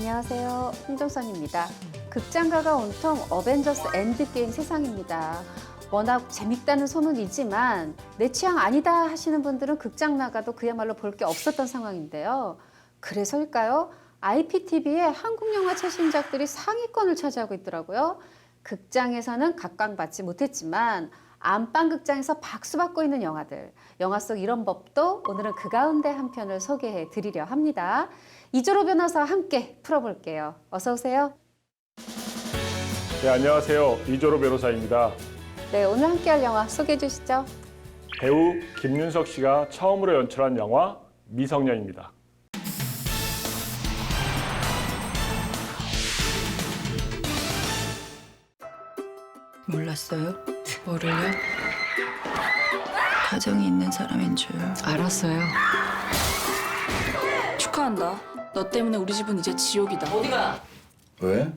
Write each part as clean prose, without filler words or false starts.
안녕하세요. 홍정선입니다. 극장가가 온통 어벤져스 엔드게임 세상입니다. 워낙 재밌다는 소문이지만 내 취향 아니다 하시는 분들은 극장 나가도 그야말로 볼 게 없었던 상황인데요. 그래서일까요? IPTV의 한국 영화 최신작들이 상위권을 차지하고 있더라고요. 극장에서는 각광받지 못했지만 안방극장에서 박수받고 있는 영화들, 영화 속 이런 법도 오늘은 그 가운데 한 편을 소개해 드리려 합니다. 이조로 변호사와 함께 풀어볼게요. 어서 오세요. 네, 안녕하세요. 이조로 변호사입니다. 네, 오늘 함께할 영화 소개해 주시죠. 배우 김윤석 씨가 처음으로 연출한 영화 미성년입니다. 몰랐어요? 뭐를요? 가정이 있는 사람인 줄 알았어요. 축하한다. 너 때문에 우리 집은 이제 지옥이다. 어디가? 왜?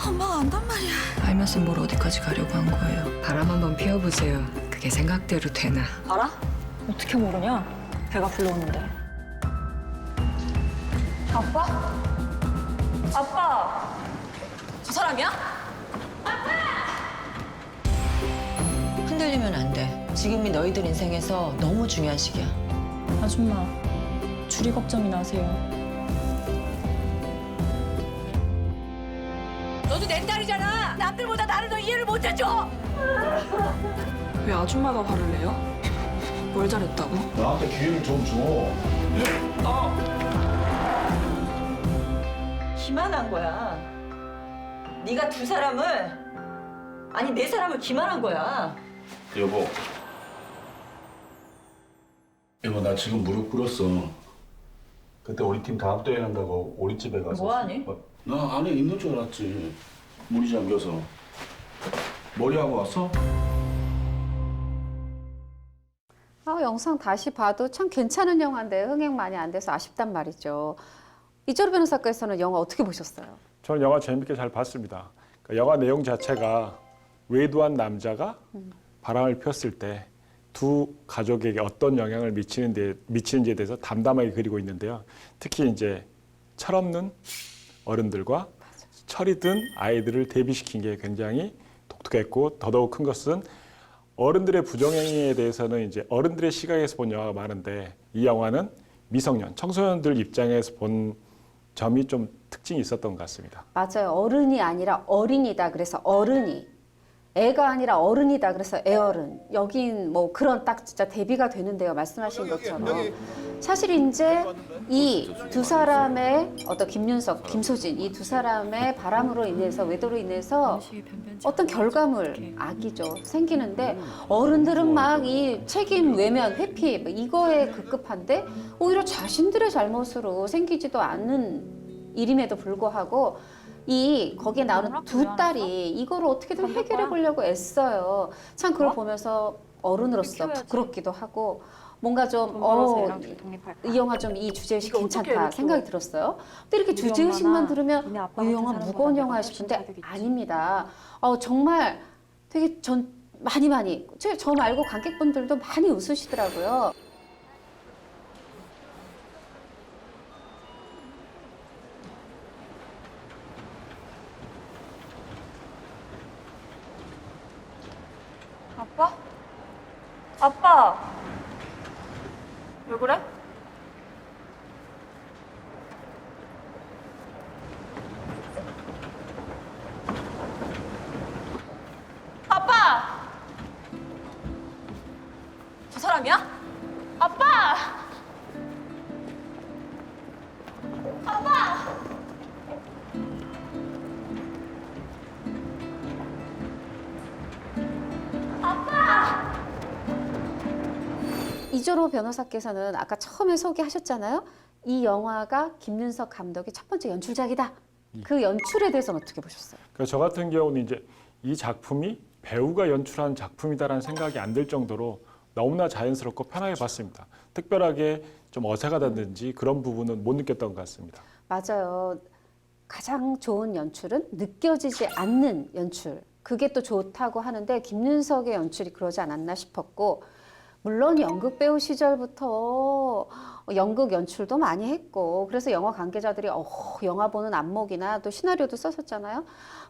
엄마가 안단 말이야. 알면서 뭘 어디까지 가려고 한 거예요? 바람 한번 피워보세요. 그게 생각대로 되나? 알아? 어떻게 모르냐? 배가 불러오는데. 아빠? 아빠! 저 사람이야? 흔들리면 안 돼. 지금이 너희들 인생에서 너무 중요한 시기야. 아줌마, 줄이 걱정이나 하세요. 너도 내 딸이잖아. 남들보다 나를 더 이해를 못 해줘. 왜 아줌마가 화를 내요? 뭘 잘했다고? 나한테 기회를 좀 줘. 기만한 거야. 네가 두 사람을 아니 네 사람을 기만한 거야. 여보. 여보, 나 지금 무릎 꿇었어. 그때 우리 팀 다음 대회 한다고 우리 집에 가서. 뭐하니? 나 안에 있는 줄 알았지. 물이 잠겨서. 머리하고 왔어? 영상 다시 봐도 참 괜찮은 영화인데 흥행 많이 안 돼서 아쉽단 말이죠. 이조로 변호사께서는 영화 어떻게 보셨어요? 저는 영화 재밌게 잘 봤습니다. 그러니까 영화 내용 자체가 외도한 남자가 바람을 폈을 때 두 가족에게 어떤 영향을 미치는지에 대해서 담담하게 그리고 있는데요. 특히 이제 철없는 어른들과 철이 든 아이들을 대비시킨 게 굉장히 독특했고, 더더욱 큰 것은 어른들의 부정행위에 대해서는 이제 어른들의 시각에서 본 영화가 많은데, 이 영화는 미성년, 청소년들 입장에서 본 점이 좀 특징이 있었던 것 같습니다. 맞아요. 어른이 아니라 어린이다. 그래서 어른이. 애가 아니라 어른이다. 그래서 애어른. 여긴 뭐 그런 딱 진짜 대비가 되는데요. 말씀하신 것처럼. 사실 이제 이 두 사람의 어떤 김윤석, 김소진 이 두 사람의 바람으로 인해서 외도로 인해서 어떤 결과물, 악이죠. 생기는데 어른들은 막 이 책임 외면, 회피 뭐 이거에 급급한데 오히려 자신들의 잘못으로 생기지도 않는 일임에도 불구하고 거기에 나오는 두 딸이 이거를 어떻게든 해결해 보려고 애써요. 참 그걸 보면서 어른으로서 부끄럽기도 하고 뭔가 좀 이 영화 좀 이 주제의식 괜찮다 생각이 들었어요. 근데 이렇게 주제의식만 들으면 이 영화 무거운 영화야 싶은데 아닙니다. 정말 되게 많이 저 말고 관객분들도 많이 웃으시더라고요. 아빠? 아빠! 왜 그래? 아빠! 저 사람이야? 아빠! 아빠! 이조로 변호사께서는 아까 처음에 소개하셨잖아요. 이 영화가 김윤석 감독의 첫 번째 연출작이다. 그 연출에 대해서는 어떻게 보셨어요? 그래서 저 같은 경우는 이제 이 작품이 배우가 연출한 작품이다라는 생각이 안 들 정도로 너무나 자연스럽고 편하게 봤습니다. 특별하게 좀 어색하다든지 그런 부분은 못 느꼈던 것 같습니다. 맞아요. 가장 좋은 연출은 느껴지지 않는 연출. 그게 또 좋다고 하는데 김윤석의 연출이 그러지 않았나 싶었고 물론 연극 배우 시절부터 연극 연출도 많이 했고 그래서 영화 관계자들이 영화 보는 안목이나 또 시나리오도 썼었잖아요.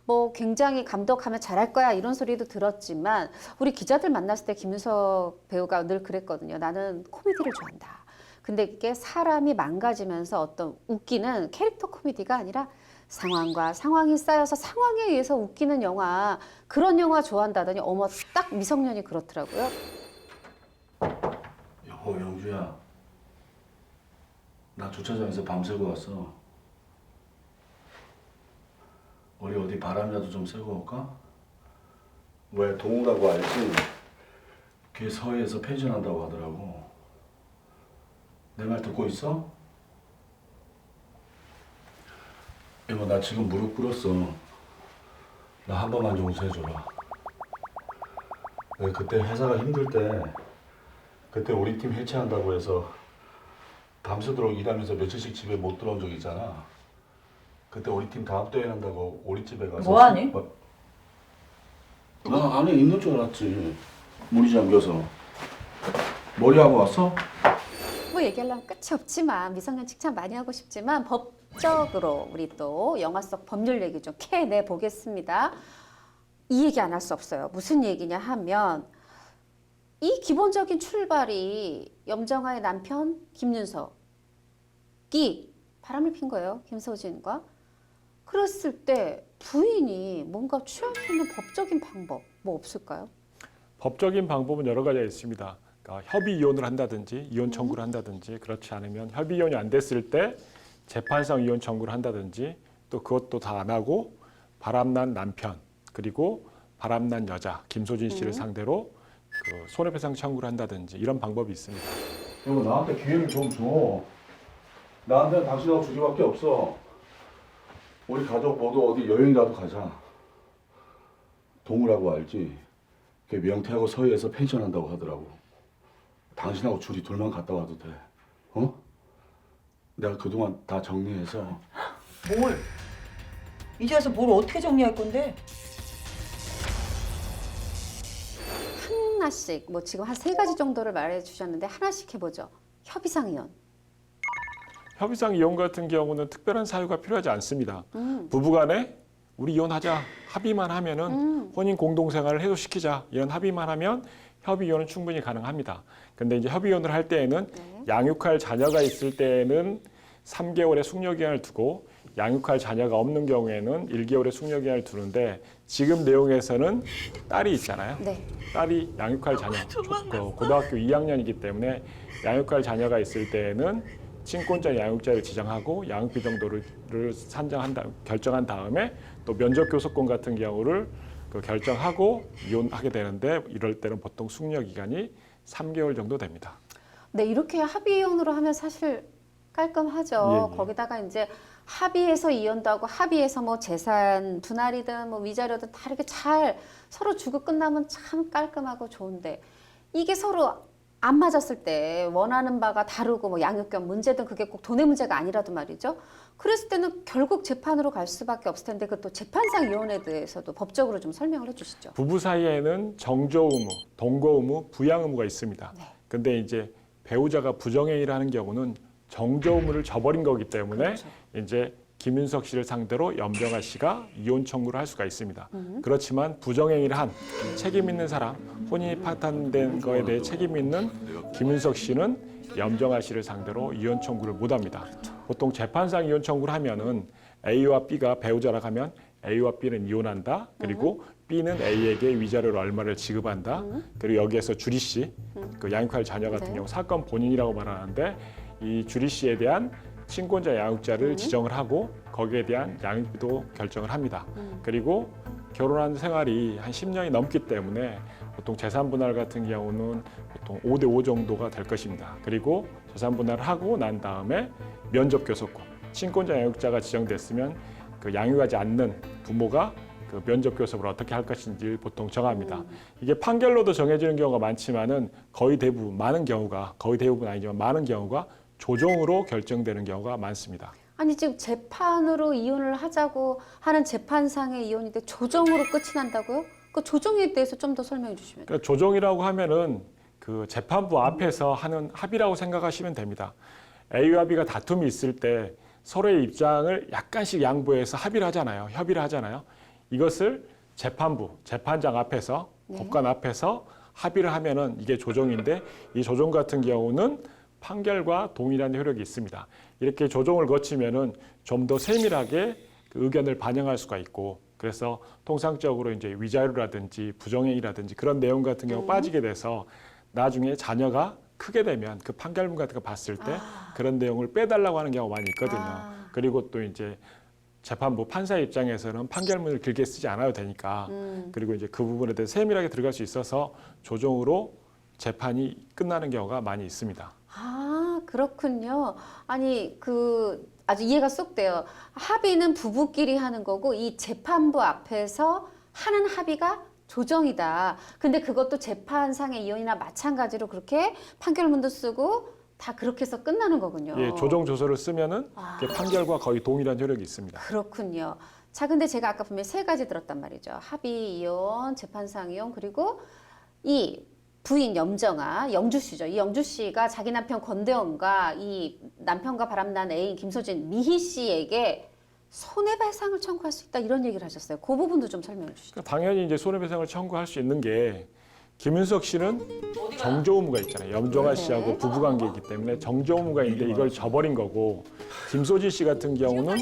뭐 굉장히 감독하면 잘할 거야 이런 소리도 들었지만 우리 기자들 만났을 때 김윤석 배우가 늘 그랬거든요. 나는 코미디를 좋아한다. 근데 이게 사람이 망가지면서 어떤 웃기는 캐릭터 코미디가 아니라 상황과 상황이 쌓여서 상황에 의해서 웃기는 영화, 그런 영화 좋아한다더니 어머 딱 미성년이 그렇더라고요. 여보, 영주야. 나 주차장에서 밤새고 왔어. 우리 어디 바람이라도 좀 쐬고 올까? 왜 동우라고 알지? 걔 서해에서 펜션한다고 하더라고. 내 말 듣고 있어? 여보, 나 지금 무릎 꿇었어. 나 한 번만 용서해줘라. 왜 그때 회사가 힘들 때 그때 우리 팀 해체한다고 해서 밤새도록 일하면서 며칠씩 집에 못 들어온 적 있잖아. 그때 우리 팀 다음 대회 한다고 우리 집에 가서 뭐하니? 나 안에 있는 줄 알았지. 물이 잠겨서. 머리하고 왔어? 뭐 얘기하려면 끝이 없지만 미성년 칭찬 많이 하고 싶지만 법적으로 우리 또 영화 속 법률 얘기 좀 캐내 보겠습니다. 이 얘기 안 할 수 없어요. 무슨 얘기냐 하면 이 기본적인 출발이 염정아의 남편 김윤석이 바람을 핀 거예요. 김서진과. 그랬을 때 부인이 뭔가 취할 수 있는 법적인 방법 뭐 없을까요? 법적인 방법은 여러 가지가 있습니다. 그러니까 협의 이혼을 한다든지 이혼 청구를 한다든지 그렇지 않으면 협의 이혼이 안 됐을 때 재판상 이혼 청구를 한다든지 또 그것도 다 안 하고 바람난 남편 그리고 바람난 여자 김소진 씨를 상대로 그 손해배상 청구를 한다든지 이런 방법이 있습니다. 여보, 나한테 기회를 좀 줘. 나한테는 당신하고 주기밖에 없어. 우리 가족 모두 어디 여행이라도 가자. 동우라고 알지? 걔 명태하고 서해에서 펜션 한다고 하더라고. 당신하고 둘이 둘만 갔다 와도 돼. 어? 내가 그동안 다 정리해서. 뭘? 이제 와서 뭘 어떻게 정리할 건데? 하나씩 뭐 지금 한 3가지 정도를 말해 주셨는데 하나씩 해보죠. 협의상 이혼. 협의상 이혼 같은 경우는 특별한 사유가 필요하지 않습니다. 부부간에 우리 이혼하자 합의만 하면은 혼인 공동생활을 해소시키자 이런 합의만 하면 협의 이혼은 충분히 가능합니다. 근데 이제 협의 이혼을 할 때에는 양육할 자녀가 있을 때에는 3개월의 숙려 기간을 두고 양육할 자녀가 없는 경우에는 1개월의 숙려 기간을 두는데 지금 내용에서는 딸이 있잖아요. 네. 딸이 양육할 자녀, 고등학교 2학년이기 때문에 양육할 자녀가 있을 때에는 친권자 양육자를 지정하고 양육비 정도를 결정한 다음에 또 면접 교섭권 같은 경우를 결정하고 이혼하게 되는데 이럴 때는 보통 숙려 기간이 3개월 정도 됩니다. 네, 이렇게 합의 이혼으로 하면 사실 깔끔하죠. 예, 예. 거기다가 이제 합의해서 이혼도 하고 합의해서 뭐 재산 분할이든 뭐 위자료든 다 이렇게 잘 서로 주고 끝나면 참 깔끔하고 좋은데 이게 서로 안 맞았을 때 원하는 바가 다르고 뭐 양육권 문제든 그게 꼭 돈의 문제가 아니라도 말이죠. 그랬을 때는 결국 재판으로 갈 수밖에 없을 텐데 그 또 재판상 이혼에 대해서도 법적으로 좀 설명을 해주시죠. 부부 사이에는 정조 의무, 동거 의무, 부양 의무가 있습니다. 네. 근데 이제 배우자가 부정행위를 하는 경우는 정조 의무를 저버린 거기 때문에 그렇죠. 이제 김윤석 씨를 상대로 염정아 씨가 이혼 청구를 할 수가 있습니다. 그렇지만 부정행위를 한 책임 있는 사람, 혼인이 파탄된 거에 대해 책임 있는 김윤석 씨는 염정아 씨를 상대로 이혼 청구를 못합니다. 보통 재판상 이혼 청구를 하면은 A와 B가 배우자라고 하면 A와 B는 이혼한다. 그리고 B는 A에게 위자료를 얼마를 지급한다. 그리고 여기에서 주리 씨, 그 양육할 자녀 같은 네. 경우 사건 본인이라고 말하는데 이 주리 씨에 대한 친권자 양육자를 지정을 하고 거기에 대한 양육비도 결정을 합니다. 그리고 결혼한 생활이 한 10년이 넘기 때문에 보통 재산 분할 같은 경우는 보통 5대5 정도가 될 것입니다. 그리고 재산 분할을 하고 난 다음에 면접 교섭권, 친권자 양육자가 지정됐으면 그 양육하지 않는 부모가 그 면접 교섭을 어떻게 할 것인지 보통 정합니다. 이게 판결로도 정해지는 경우가 많지만은 거의 대부분 거의 대부분 아니지만 많은 경우가 조정으로 결정되는 경우가 많습니다. 아니 지금 재판으로 이혼을 하자고 하는 재판상의 이혼인데 조정으로 끝이 난다고요? 그 조정에 대해서 좀 더 설명해 주시면. 그러니까 조정이라고 하면은 그 재판부 앞에서 하는 합의라고 생각하시면 됩니다. A와 B가 다툼이 있을 때 서로의 입장을 약간씩 양보해서 합의를 하잖아요. 협의를 하잖아요. 이것을 재판부, 재판장 앞에서, 법관 앞에서 합의를 하면은 이게 조정인데 이 조정 같은 경우는 판결과 동일한 효력이 있습니다. 이렇게 조정을 거치면은 좀 더 세밀하게 그 의견을 반영할 수가 있고 그래서 통상적으로 이제 위자료라든지 부정행위라든지 그런 내용 같은 경우 빠지게 돼서 나중에 자녀가 크게 되면 그 판결문 같은 거 봤을 때 그런 내용을 빼달라고 하는 경우가 많이 있거든요. 그리고 또 이제 재판부 판사 입장에서는 판결문을 길게 쓰지 않아도 되니까 그리고 이제 그 부분에 대해 세밀하게 들어갈 수 있어서 조정으로 재판이 끝나는 경우가 많이 있습니다. 아, 그렇군요. 아니, 그 아주 이해가 쏙 돼요. 합의는 부부끼리 하는 거고 이 재판부 앞에서 하는 합의가 조정이다. 근데 그것도 재판상의 이혼이나 마찬가지로 그렇게 판결문도 쓰고 다 그렇게 해서 끝나는 거군요. 예, 조정 조서를 쓰면은 그게 판결과 거의 동일한 효력이 있습니다. 그렇군요. 자, 근데 제가 아까 분명히 세 가지 들었단 말이죠. 합의 이혼, 재판상 이혼, 그리고 이 부인 염정아, 영주 씨죠. 이 영주 씨가 자기 남편 권대원과 이 남편과 바람난 애인 김소진, 미희 씨에게 손해배상을 청구할 수 있다 이런 얘기를 하셨어요. 그 부분도 좀 설명해 주시죠. 그러니까 당연히 이제 손해배상을 청구할 수 있는 게 김윤석 씨는 정조 의무가 있잖아요. 염정아 씨하고 부부관계이기 때문에 정조 의무가 있는데 이걸 저버린 거고 김소진 씨 같은 경우는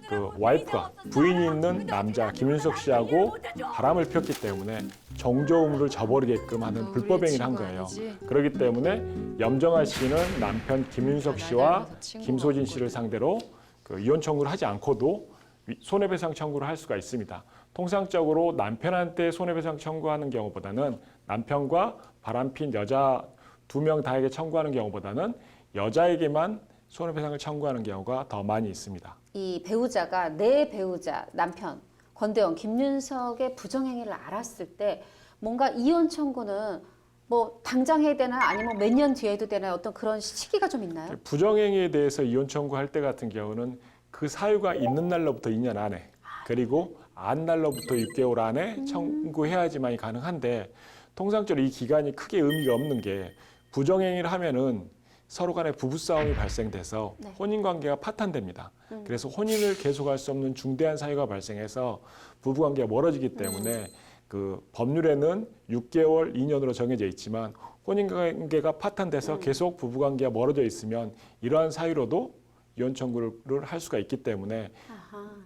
그 와이프가 부인이 있는 남자 김윤석 씨하고 바람을 폈기 때문에 정조 의무를 저버리게끔 하는 불법 행위를 한 거예요. 그렇기 때문에 염정아 씨는 남편 김윤석 씨와 김소진 씨를 상대로 그 이혼 청구를 하지 않고도 손해배상 청구를 할 수가 있습니다. 통상적으로 남편한테 손해배상 청구하는 경우보다는 남편과 바람핀 여자 2명 다에게 청구하는 경우보다는 여자에게만 손해배상을 청구하는 경우가 더 많이 있습니다. 이 배우자가 내 배우자 남편 권대원 김윤석의 부정행위를 알았을 때 뭔가 이혼 청구는 뭐 당장 해야 되나 아니면 몇 년 뒤에 해도 되나 어떤 그런 시기가 좀 있나요? 부정행위에 대해서 이혼 청구할 때 같은 경우는 그 사유가 있는 날로부터 2년 안에 그리고 안 날로부터 6개월 안에 청구해야지만이 가능한데 통상적으로 이 기간이 크게 의미가 없는 게 부정행위를 하면은 서로 간에 부부싸움이 발생돼서 네. 혼인관계가 파탄됩니다. 그래서 혼인을 계속할 수 없는 중대한 사유가 발생해서 부부관계가 멀어지기 때문에 그 법률에는 6개월, 2년으로 정해져 있지만 혼인관계가 파탄돼서 계속 부부관계가 멀어져 있으면 이러한 사유로도 이혼 청구를 할 수가 있기 때문에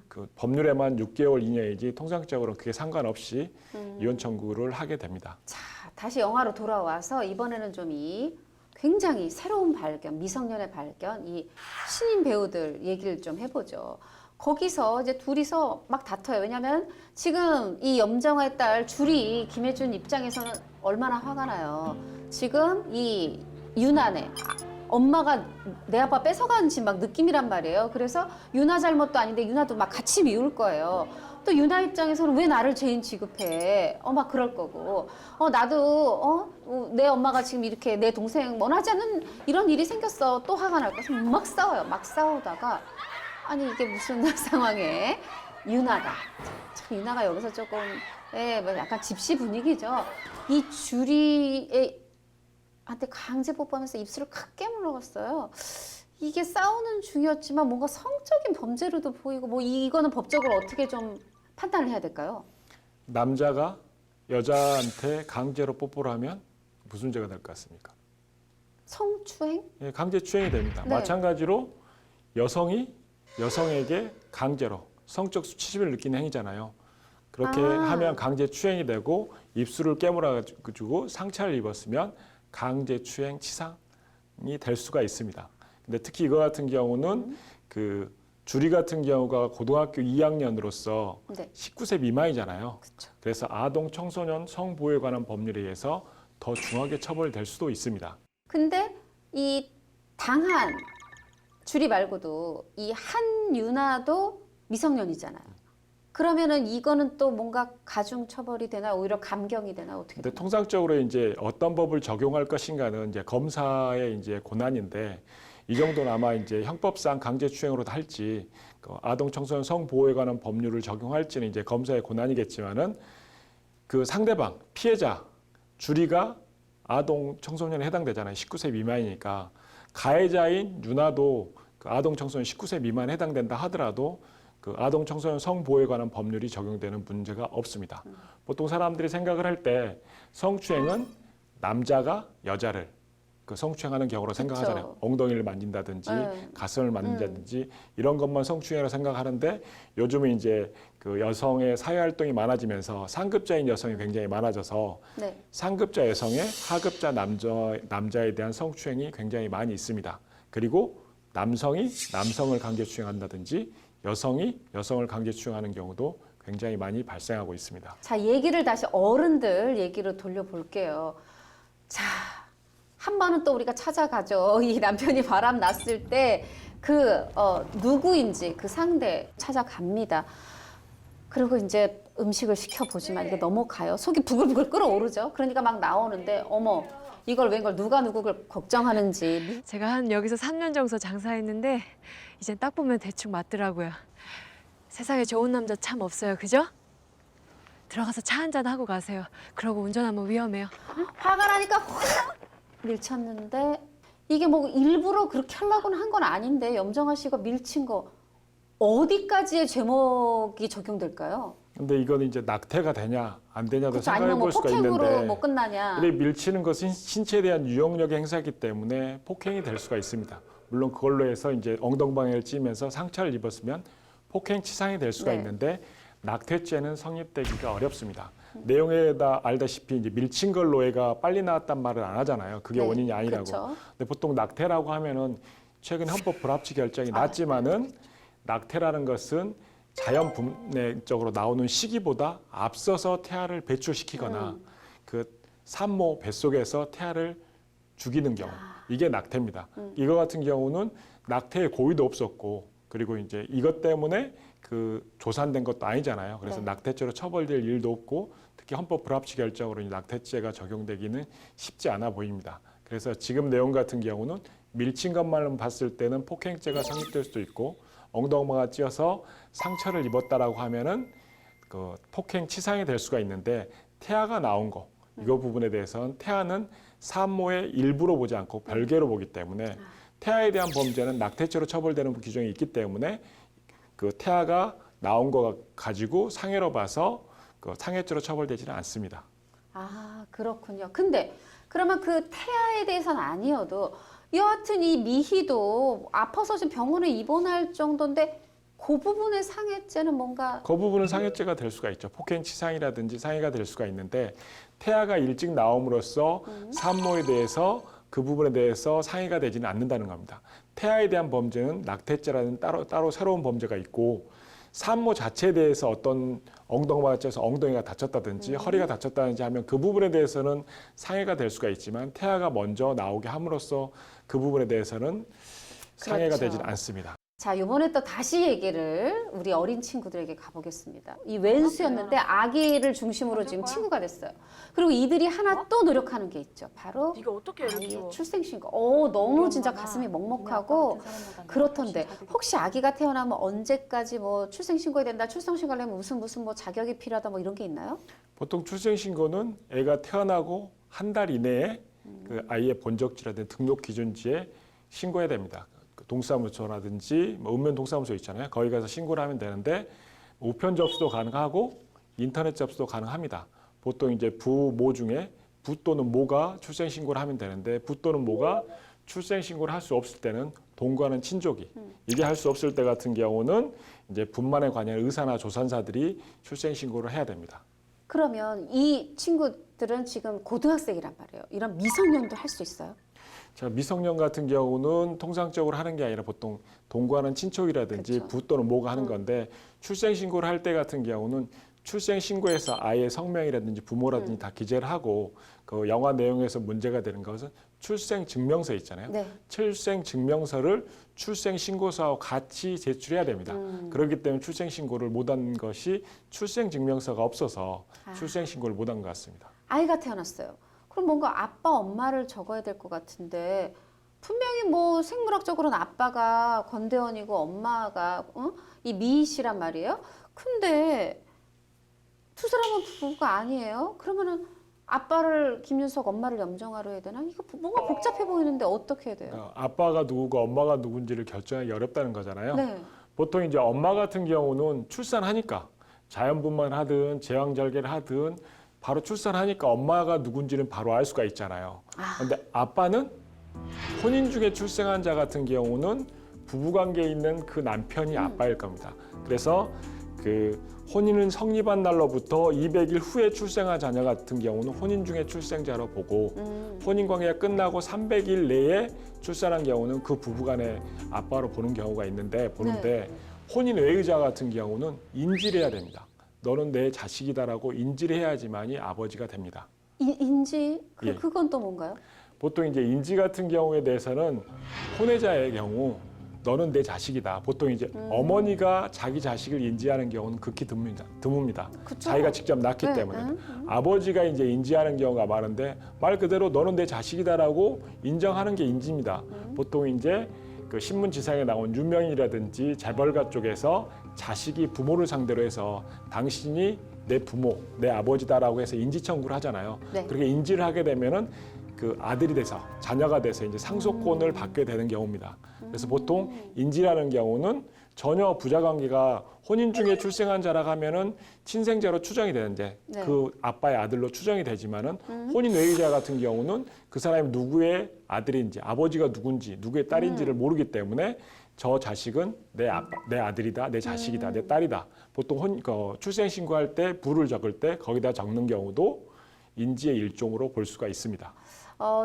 그 법률에만 6개월, 2년이지 통상적으로는 그게 상관없이 이혼 청구를 하게 됩니다. 자, 다시 영화로 돌아와서 이번에는 좀 이 굉장히 새로운 발견, 미성년의 발견, 이 신인 배우들 얘기를 좀 해보죠. 거기서 이제 둘이서 막 다퉈요. 왜냐면 지금 이 염정아의 딸 주리 김혜준 입장에서는 얼마나 화가 나요. 지금 이 유나네 엄마가 내 아빠 뺏어간 지 막 느낌이란 말이에요. 그래서 유나 잘못도 아닌데 유나도 막 같이 미울 거예요. 또 유나 입장에서는 왜 나를 죄인 취급해? 막 그럴 거고. 나도 내 엄마가 지금 이렇게 내 동생 원하지 않는 이런 일이 생겼어. 또 화가 날 거서 막 싸워요. 막 싸우다가 아니 이게 무슨 상황에 유나가 참 유나가 여기서 조금 뭐 약간 집시 분위기죠. 이 주리의 한테 강제 뽀뽀하면서 입술을 크게 물어갔어요. 이게 싸우는 중이었지만 뭔가 성적인 범죄로도 보이고 뭐 이거는 법적으로 어떻게 좀 판단을 해야 될까요? 남자가 여자한테 강제로 뽀뽀를 하면 무슨 죄가 될 것 같습니까? 성추행? 예, 강제 추행이 됩니다. 네. 마찬가지로 여성이 여성에게 강제로 성적 수치심을 느끼는 행위잖아요. 그렇게 하면 강제 추행이 되고 입술을 깨물어가지고 상처를 입었으면 강제 추행 치상이 될 수가 있습니다. 근데 특히 이거 같은 경우는 그 주리 같은 경우가 고등학교 2학년으로서 네. 19세 미만이잖아요. 그쵸. 그래서 아동 청소년 성보호에 관한 법률에 의해서 더 중하게 처벌될 수도 있습니다. 근데 이 당한 주리 말고도 이 한유나도 미성년이잖아요. 그러면은 이거는 또 뭔가 가중 처벌이 되나 오히려 감경이 되나 어떻게 근데 되나? 통상적으로 이제 어떤 법을 적용할 것인가는 이제 검사의 이제 고난인데 이 정도는 아마 이제 형법상 강제추행으로도 할지 그 아동 청소년 성보호에 관한 법률을 적용할지는 이제 검사의 고난이겠지만은 그 상대방 피해자 주리가 아동 청소년에 해당되잖아요. 19세 미만이니까. 가해자인 유나도 그 아동 청소년 19세 미만에 해당된다 하더라도 그 아동 청소년 성보호에 관한 법률이 적용되는 문제가 없습니다. 보통 사람들이 생각을 할 때 성추행은 남자가 여자를 그 성추행하는 경우로 생각하잖아요. 엉덩이를 만진다든지 네. 가슴을 만진다든지 이런 것만 성추행이라고 생각하는데 요즘은 이제 그 여성의 사회 활동이 많아지면서 상급자인 여성이 굉장히 많아져서 네. 상급자 여성의 하급자 남자에 대한 성추행이 굉장히 많이 있습니다. 그리고 남성이 남성을 강제추행한다든지 여성이 여성을 강제추행하는 경우도 굉장히 많이 발생하고 있습니다. 자, 얘기를 다시 어른들 얘기로 돌려볼게요. 자, 한 번은 또 우리가 찾아가죠. 이 남편이 바람 났을 때 누구인지 그 상대 찾아갑니다. 그리고 이제 음식을 시켜보지만 이게 넘어가요. 속이 부글부글 끓어오르죠. 그러니까 막 나오는데 어머 이걸 웬걸 누가 누구를 걱정하는지. 제가 한 여기서 3년 정도 장사했는데 이젠 딱 보면 대충 맞더라고요. 세상에 좋은 남자 참 없어요, 그죠? 들어가서 차 한잔 하고 가세요. 그러고 운전하면 위험해요. 화가 나니까 확 밀쳤는데 이게 뭐 일부러 그렇게 하려고는 한 건 아닌데 염정아 씨가 밀친 거 어디까지의 제목이 적용될까요? 근데 이건 이제 낙태가 되냐 안 되냐도 그렇죠. 생각해 아니면 뭐 볼 수가 폭행으로 있는데 뭐 끝나냐. 근데 밀치는 것은 신체에 대한 유형력의 행사이기 때문에 폭행이 될 수가 있습니다. 물론 그걸로 해서 이제 엉덩방해를 찌면서 상처를 입었으면 폭행치상이 될 수가 네. 있는데 낙태죄는 성립되기가 어렵습니다. 내용에다 알다시피 이제 밀친 걸로 애가 빨리 나왔단 말을 안 하잖아요. 그게 네, 원인이 아니라고. 그렇죠. 근데 보통 낙태라고 하면은 최근 헌법 불합치 결정이 났지만은 낙태라는 것은 자연 분해적으로 나오는 시기보다 앞서서 태아를 배출시키거나 그 산모 뱃속에서 태아를 죽이는 경우 이게 낙태입니다. 이거 같은 경우는 낙태의 고의도 없었고 그리고 이제 이것 때문에 그 조산된 것도 아니잖아요. 그래서 네. 낙태죄로 처벌될 일도 없고 특히 헌법 불합치 결정으로 이 낙태죄가 적용되기는 쉽지 않아 보입니다. 그래서 지금 내용 같은 경우는 밀친 것만 봤을 때는 폭행죄가 성립될 수도 있고 엉덩이가 찧어서 상처를 입었다라고 하면은 그 폭행치상이 될 수가 있는데 태아가 나온 거 이거 부분에 대해서는 태아는 산모의 일부로 보지 않고 별개로 보기 때문에 태아에 대한 범죄는 낙태죄로 처벌되는 규정이 있기 때문에 그 태아가 나온 거 가지고 상해로 봐서 그 상해죄로 처벌되지는 않습니다. 아, 그렇군요. 근데 그러면 그 태아에 대해서는 아니어도 여하튼 이 미희도 아파서 지금 병원에 입원할 정도인데 그 부분의 상해죄는 뭔가 그 부분은 상해죄가 될 수가 있죠. 폭행치상이라든지 상해가 될 수가 있는데 태아가 일찍 나옴으로써 산모에 대해서 그 부분에 대해서 상해가 되지는 않는다는 겁니다. 태아에 대한 범죄는 낙태죄라는 따로 새로운 범죄가 있고 산모 자체에 대해서 어떤 엉덩이가 쪄서 엉덩이가 다쳤다든지 허리가 다쳤다든지 하면 그 부분에 대해서는 상해가 될 수가 있지만 태아가 먼저 나오게 함으로써 그 부분에 대해서는 상해가 그렇죠. 되지는 않습니다. 자, 이번에 또 다시 얘기를 우리 어린 친구들에게 가보겠습니다. 이 왼수였는데 아기를 중심으로 지금 친구가 됐어요. 그리고 이들이 하나 또 노력하는 게 있죠. 바로 네가 어떻게 애를 아이의 키워? 출생신고. 너무 진짜 가슴이 먹먹하고 그렇던데 혹시 아기가 태어나면 언제까지 뭐 출생신고해야 된다, 출생신고를 하면 무슨 뭐 자격이 필요하다 뭐 이런 게 있나요? 보통 출생신고는 애가 태어나고 한 달 이내에 그 아이의 본적지라든지 등록 기준지에 신고해야 됩니다. 동사무소라든지 뭐 읍면 동사무소 있잖아요. 거기 가서 신고를 하면 되는데 우편 접수도 가능하고 인터넷 접수도 가능합니다. 보통 이제 부모 중에 부 또는 모가 출생 신고를 하면 되는데 부 또는 모가 출생 신고를 할 수 없을 때는 동거하는 친족이 이게 할 수 없을 때 같은 경우는 이제 분만에 관여한 의사나 조산사들이 출생 신고를 해야 됩니다. 그러면 이 친구들은 지금 고등학생이란 말이에요. 이런 미성년도 할 수 있어요? 자, 미성년 같은 경우는 통상적으로 하는 게 아니라 보통 동거하는 친척이라든지 그쵸. 부 또는 모가 하는 건데 출생신고를 할 때 같은 경우는 출생신고에서 아이의 성명이라든지 부모라든지 다 기재를 하고 그 영화 내용에서 문제가 되는 것은 출생증명서 있잖아요. 네. 출생증명서를 출생신고서와 같이 제출해야 됩니다. 그렇기 때문에 출생신고를 못한 것이 출생증명서가 없어서 출생신고를 못한 것 같습니다. 아이가 태어났어요. 그럼 뭔가 아빠, 엄마를 적어야 될 것 같은데 분명히 뭐 생물학적으로는 아빠가 권대원이고 엄마가 이 미희 씨란 말이에요. 근데 두 사람은 부부가 아니에요. 그러면은 아빠를 김윤석, 엄마를 염정아로 해야 되나? 이거 뭔가 복잡해 보이는데 어떻게 해야 돼요? 아빠가 누구고 엄마가 누군지를 결정하기 어렵다는 거잖아요. 네. 보통 이제 엄마 같은 경우는 출산하니까 자연분만 하든 제왕절개를 하든 바로 출산하니까 엄마가 누군지는 바로 알 수가 있잖아요. 그런데 아빠는 혼인 중에 출생한 자 같은 경우는 부부관계에 있는 그 남편이 아빠일 겁니다. 그래서 그 혼인은 성립한 날로부터 200일 후에 출생한 자녀 같은 경우는 혼인 중에 출생자로 보고 혼인 관계가 끝나고 300일 내에 출산한 경우는 그 부부간의 아빠로 보는 경우가 있는데 혼인 외의 자 같은 경우는 인지를 해야 됩니다. 너는 내 자식이다라고 인지를 해야지만이 아버지가 됩니다. 인지? 예. 그건 또 뭔가요? 보통 이제 인지 같은 경우에 대해서는 혼외자의 경우 너는 내 자식이다. 보통 이제 어머니가 자기 자식을 인지하는 경우는 극히 드뭅니다. 그쵸? 자기가 직접 낳기 네, 때문에. 아버지가 이제 인지하는 경우가 많은데 말 그대로 너는 내 자식이다라고 인정하는 게 인지입니다. 보통 이제 그 신문지상에 나온 유명이라든지 재벌가 쪽에서 자식이 부모를 상대로 해서 당신이 내 부모, 내 아버지다라고 해서 인지 청구를 하잖아요. 네. 그렇게 인지를 하게 되면은 그 아들이 돼서 자녀가 돼서 이제 상속권을 받게 되는 경우입니다. 그래서 보통 인지라는 경우는 전혀 부자관계가 혼인 중에 출생한 자라고 하면은 친생자로 추정이 되는데 네. 그 아빠의 아들로 추정이 되지만은 혼인 외의자 같은 경우는 그 사람이 누구의 아들인지 아버지가 누군지 누구의 딸인지를 모르기 때문에 저 자식은 내 아들이다, 내 자식이다, 내 딸이다. 보통 출생 신고할 때 부를 적을 때 거기다 적는 경우도 인지의 일종으로 볼 수가 있습니다.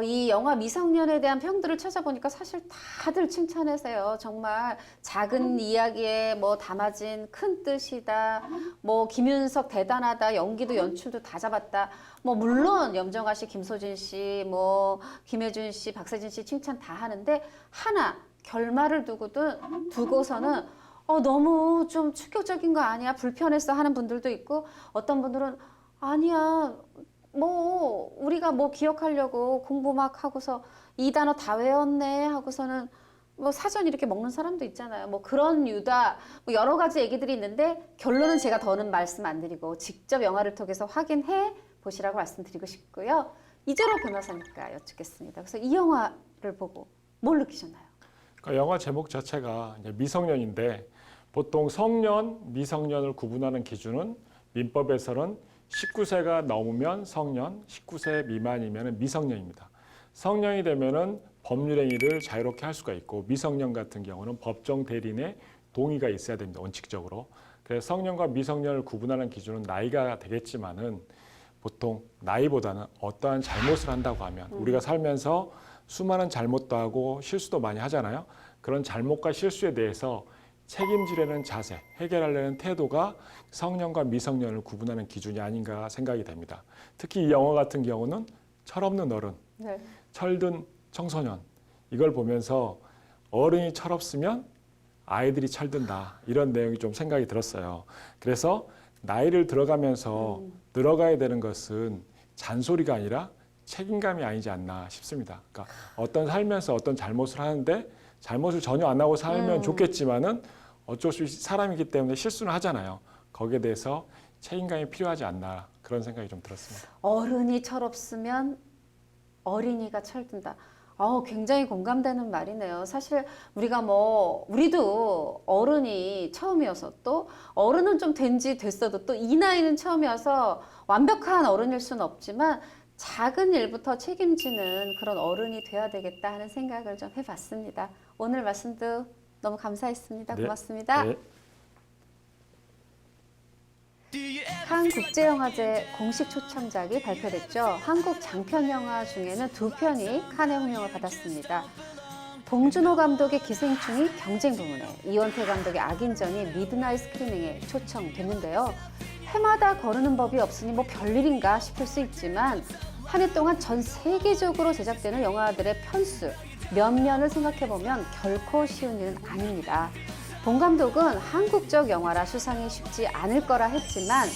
이 영화 미성년에 대한 평들을 찾아보니까 사실 다들 칭찬하세요. 정말 작은 이야기에 뭐 담아진 큰 뜻이다. 뭐 김윤석 대단하다. 연기도 연출도 다 잡았다. 뭐 물론 염정아 씨, 김소진 씨, 뭐 김혜준 씨, 박세진 씨 칭찬 다 하는데 하나 결말을 두고서는 너무 좀 충격적인 거 아니야? 불편했어 하는 분들도 있고 어떤 분들은 아니야. 뭐 우리가 뭐 기억하려고 공부 막 하고서 이 단어 다 외웠네 하고서는 뭐 사전 이렇게 먹는 사람도 있잖아요. 뭐 그런 유다 뭐 여러 가지 얘기들이 있는데 결론은 제가 더는 말씀 안 드리고 직접 영화를 통해서 확인해 보시라고 말씀드리고 싶고요. 이재로 변호사니까 여쭙겠습니다. 그래서 이 영화를 보고 뭘 느끼셨나요? 그러니까 영화 제목 자체가 이제 미성년인데 보통 성년, 미성년을 구분하는 기준은 민법에서는 19세가 넘으면 성년, 19세 미만이면 미성년입니다. 성년이 되면은 법률 행위를 자유롭게 할 수가 있고 미성년 같은 경우는 법정 대리인의 동의가 있어야 됩니다. 원칙적으로. 그래서 성년과 미성년을 구분하는 기준은 나이가 되겠지만은 보통 나이보다는 어떠한 잘못을 한다고 하면 우리가 살면서 수많은 잘못도 하고 실수도 많이 하잖아요. 그런 잘못과 실수에 대해서 책임지려는 자세, 해결하려는 태도가 성년과 미성년을 구분하는 기준이 아닌가 생각이 됩니다. 특히 이 영화 같은 경우는 철없는 어른, 네. 철든 청소년 이걸 보면서 어른이 철없으면 아이들이 철든다 이런 내용이 좀 생각이 들었어요. 그래서 나이를 들어가면서 늘어가야 되는 것은 잔소리가 아니라 책임감이 아니지 않나 싶습니다. 그러니까 어떤 살면서 어떤 잘못을 하는데 잘못을 전혀 안 하고 살면 좋겠지만은 어쩔 수 없이 사람이기 때문에 실수는 하잖아요. 거기에 대해서 책임감이 필요하지 않나 그런 생각이 좀 들었습니다. 어른이 철없으면 어린이가 철든다. 굉장히 공감되는 말이네요. 사실 우리도 어른이 처음이어서 또 어른은 좀 된 지 됐어도 또 이 나이는 처음이어서 완벽한 어른일 수는 없지만 작은 일부터 책임지는 그런 어른이 돼야 되겠다 하는 생각을 좀 해봤습니다. 오늘 말씀도 너무 감사했습니다. 네. 고맙습니다. 네. 한국제영화제 공식 초청작이 발표됐죠. 한국 장편영화 중에는 2편이 칸의 호명을 받았습니다. 봉준호 감독의 기생충이 경쟁 부문에, 이원태 감독의 악인전이 미드나잇 스크리닝에 초청됐는데요. 해마다 거르는 법이 없으니 뭐 별일인가 싶을 수 있지만 한 해 동안 전 세계적으로 제작되는 영화들의 편수, 면면을 생각해보면 결코 쉬운 일은 아닙니다. 봉 감독은 한국적 영화라 수상이 쉽지 않을 거라 했지만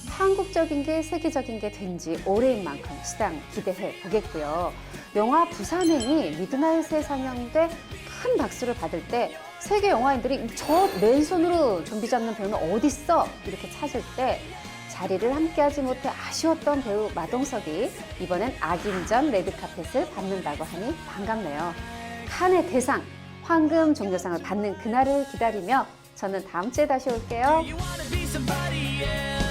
한국적인 게 세계적인 게 된 지 오래인 만큼 시장 기대해 보겠고요. 영화 부산행이 미드나잇에 상영돼 큰 박수를 받을 때 세계 영화인들이 저 맨손으로 좀비 잡는 배우는 어딨어? 이렇게 찾을 때 자리를 함께하지 못해 아쉬웠던 배우 마동석이 이번엔 악인전 레드카펫을 밟는다고 하니 반갑네요. 칸의 대상, 황금 종려상을 받는 그날을 기다리며 저는 다음 주에 다시 올게요. You wanna be somebody else.